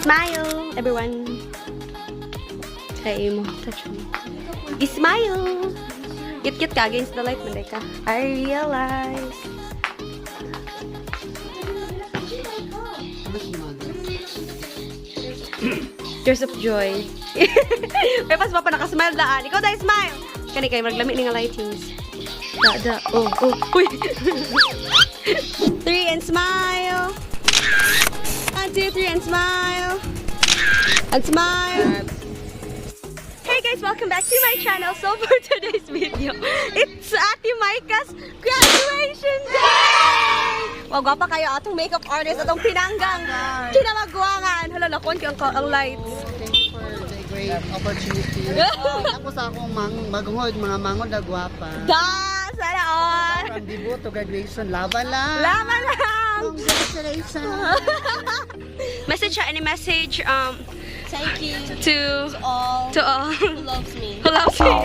Smile, everyone. Try mo. Touch me. Smile. Kit-kit ka against the light, manday ka. I realize. Tears of joy. May pas pa nakasmile daan. Ikaw dahil smile. Kani kayo maglamit ni nga lightings. Oh. Uy. 3 and smile. 1, 2, 3 and smile. And smile. Hey guys, welcome back to my channel. So for today's video, it's Ate Maika's graduation day! Wow, gwapa kayo atong makeup artist, atong pinanggang kinamagwangan. Hala, nakonti ang lights. Thank you for the great opportunity. Tapos akong magungod, mga mangod na gwapa. Sana all! From debut to graduation, laban lang! Laban lang! Congratulations! Message siya, any message Thank you to all who who loves me. loves me.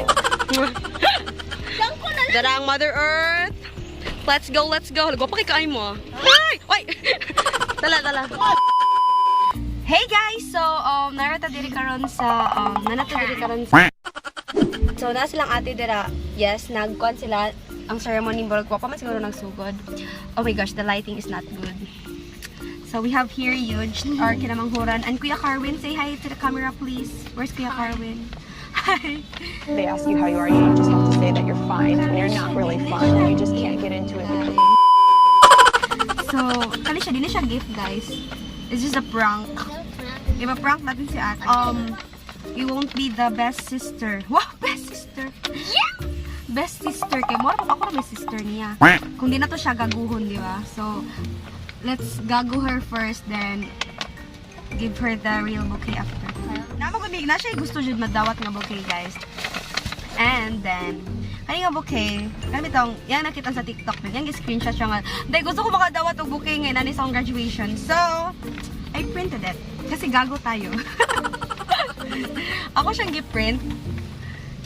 Darang Mother Earth. Let's go, let's go. Go pa kay kaay mo. Ay! Oy! Tala. Hey guys, so narata diri karon sa So na silang ate dira. Yes, nagkon sila ang ceremony borg ko pa man siguro nagsugod. Oh my gosh, the lighting is not good. So we have here Yuj, our kinamanghuran, and Kuya Carwin. Say hi to the camera, please. Where's Kuya Carwin? Hi. They ask you how you are, you just have to say that you're fine when you're not really fine. You just can't get into it. So, kali siya, di na siya gift, guys. It's just a prank. Ipa-prank natin si Ate. You won't be the best sister. Wow, best sister. Yeah! Best sister. Kaya mo ako na best sister niya. Kung di na to siya gaguhon, di ba? So, let's gago her first, then give her the real bouquet after. Namagumig na siya gusto dyan madawat nga bouquet, guys. And then, kani nga bouquet, kami itong, yan nakita sa TikTok, yan screenshot siya nga. Dahil gusto ko makadawat og bouquet ngayon, nani sa graduation. So, I printed it. Kasi gago tayo. Ako siyang gift-print.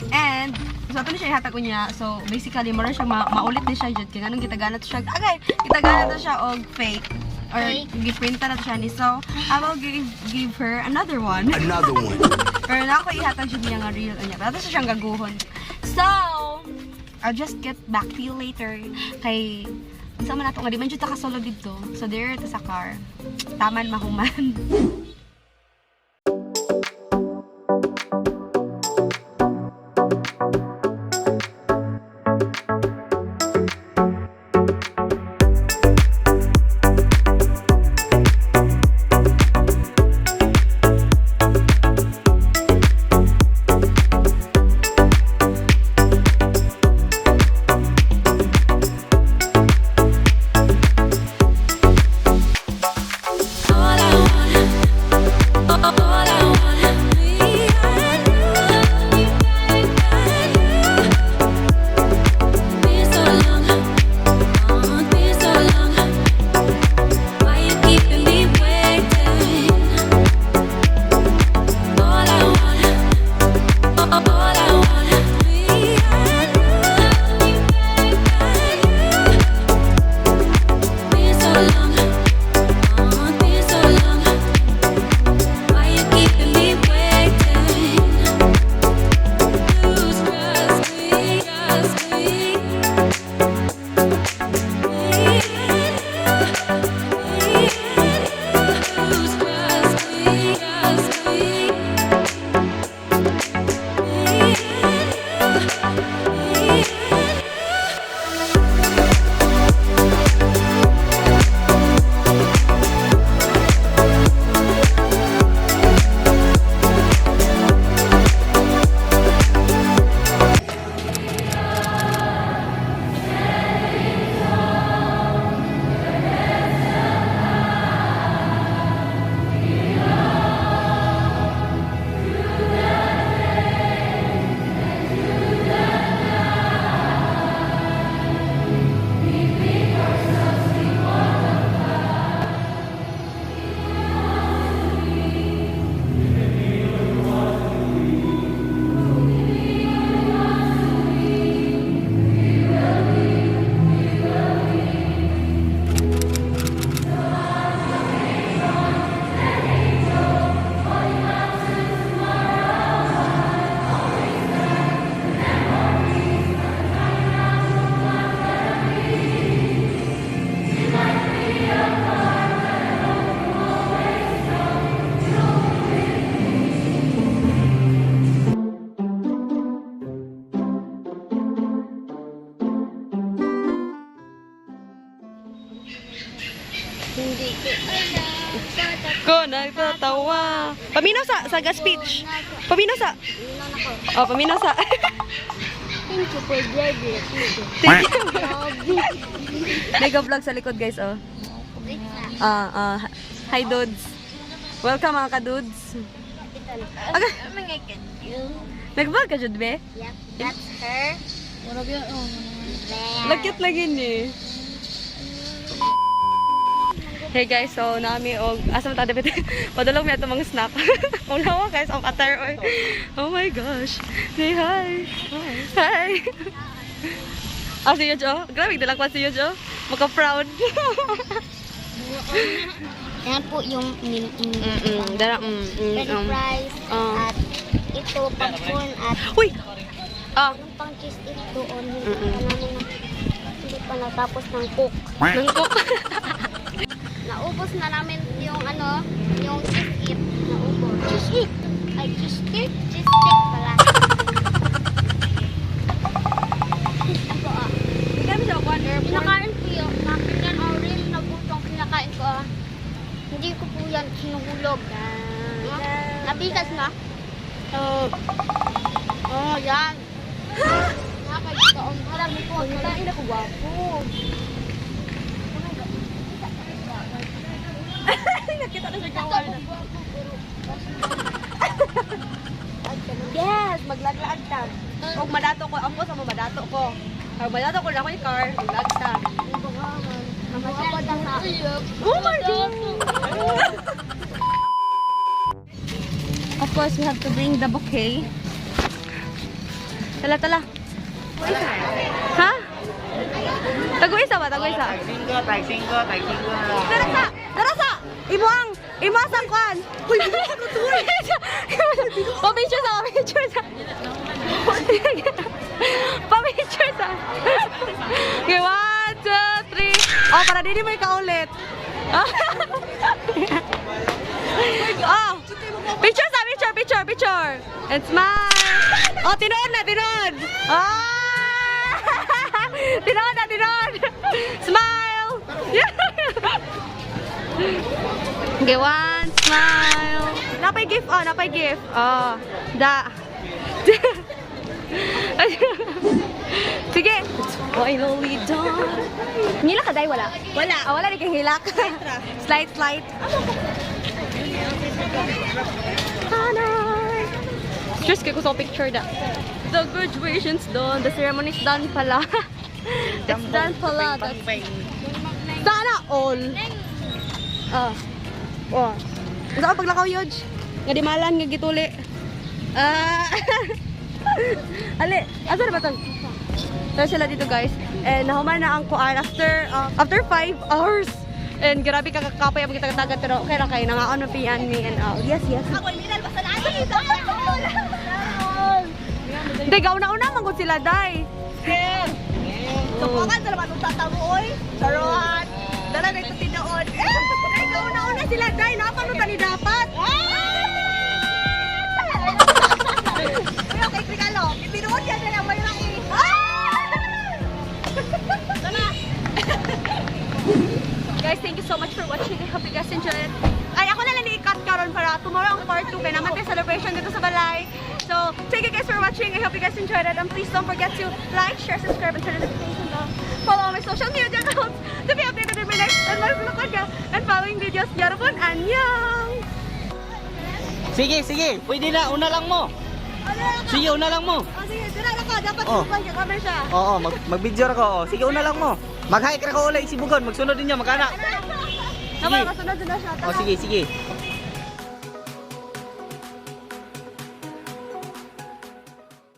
And, so ito na siya ihatag ko niya. So, basically, mara siya maulit na siya dyan. Kaya anong gitagana to siya. Okay, gitagana to siya og fake. Or giprinta na to siya ni. So, I will give her another one. Another one. Pero na ako ihatag siya niya nga real niya. Pero ito siyang gaguhon. So, I'll just get back to you later. Kay, sama na ito nga. Di man dyan ta kasolo dito. So, there, ito sa car. Taman mahuman. ko nagtatawa. Paminaw sa gas speech. Paminaw sa. Oh, paminaw sa. Thank you for driving. Thank you. Mega vlog sa likod, guys, oh. Hi, dudes. Welcome, mga ka-dudes. Aga, nag-vlog ka, Jud, be? Yep, that's her. Lagkit lagi ni. Hey guys, so nami og asa man ta debit. Padulong mi ato mga snack. Unawa guys ang atar oy. Oh my gosh. Say hi. Hi. Ah, si Yojo. Grabe dilang pa si Yojo. Maka-proud. Yan po yung Dara French fries at ito popcorn at Uy. Ah, yung pang cheese ito on hindi pa natapos ng cook. nangkok. Naubos na namin yung ano, yung cheese it. Naubos. Cheese it? Ay, cheese stick? Cheese stick pala. Ako Kami sa kuan Pinakain ko yun. Nakin yan orange na butong pinakain ko Hindi ko po yan sinuhulog. Nabigas na? Oh, yan. Nakakagkaon. Marami po. Kain ako gwapo. Nakita na sa kawan. Yes, maglaglaag ta. Kung madato ko, ampo sa madato ko. Kung madato ko na ko yung car, maglag ta. Oh my God! Of course, we have to bring the bouquet. Tala, tala. Ha? Tagu-isa ba? Tagu-isa? Darasa! Darasa! Imo sa kwan! Uy, pa-picture sa! Pa-picture sa! Pa-picture sa! Okay, 1, 2, 3. Oh, para din mo ikaulit. Oh, picture sa! Picture, picture, picture! And smile! Oh, tinood na, tinood! Ah! Tinood na, tinood! Smile! Okay, one smile. Napay gift, oh, napay gift. Oh, da. Sige. Finally done. Ngila ka, day, wala? Wala. Oh, wala, di kang hilak. Slide, slide. Just kaya ko sa picture da. The graduation's done. The ceremony's done pala. It's done pala. Sana all. Oh. Sa paglakaw yun. Nga di malan nga gituli. Ali, asa na ba tang? So sila dito guys. And nahuman na ang kuan after 5 hours. And grabe kakakapay ang kita tagad pero okay ra kay nangaon na pian me and yes, yes. Ako minal basta na ito. Hindi, gauna-una mangod sila, day. Tupungan sa laman ng tatamo, oy. Saruhan. Dala na ito tinoon. Ay, gauna-una sila, day. Napanutan ni dapat. Uy, okay, krikalo. Ipinoon yan na lang. May lang Tama. Guys, thank you so much for watching. I hope you guys enjoyed it. Ay, ako na lang i-cut karon para tomorrow ang part 2 kaya naman tayo celebration dito sa balay. So, thank you guys for watching. I hope you guys enjoyed it. And please don't forget to like, share, subscribe, and turn on the notification bell. Follow all my social media accounts to be updated with my next and my vlog and following videos. Yarabon, annyeong! Sige, sige. Pwede na. Una lang mo. Sige, una lang mo. Oh, sige, dira na ka. Dapat Oh. subukan ka. Camera siya. Oo, mag-video ako. Oh. Sige, una lang mo. Mag-hike ra ko ulit si Bugon. Magsunod din niya, magkana. Tama, masunod na siya. Oh, sige, sige.